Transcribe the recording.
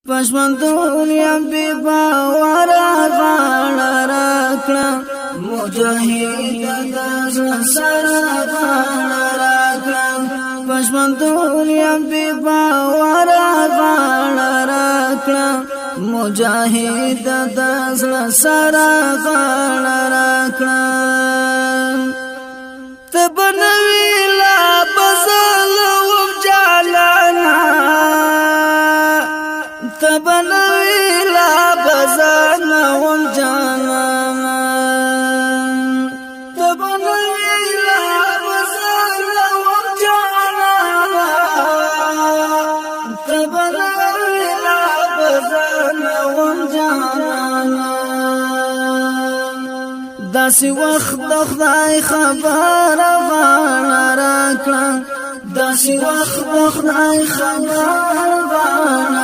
پښمندون یم بی باورا غاړه راکړه مجاهد د سره غاړه راکړه پښمندون یم بی باورا غاړه راکړه مجاهد د سره غاړه راکړه تبنوی لا بزل وم جالانا تبنوی لا بزل وم جالانا تبنوی لا بزل وم جالانا تبنوی لا بزل وم جالانا داسې وخت د خدای خبره غاړه راکړه داسې وخت د خدای خبره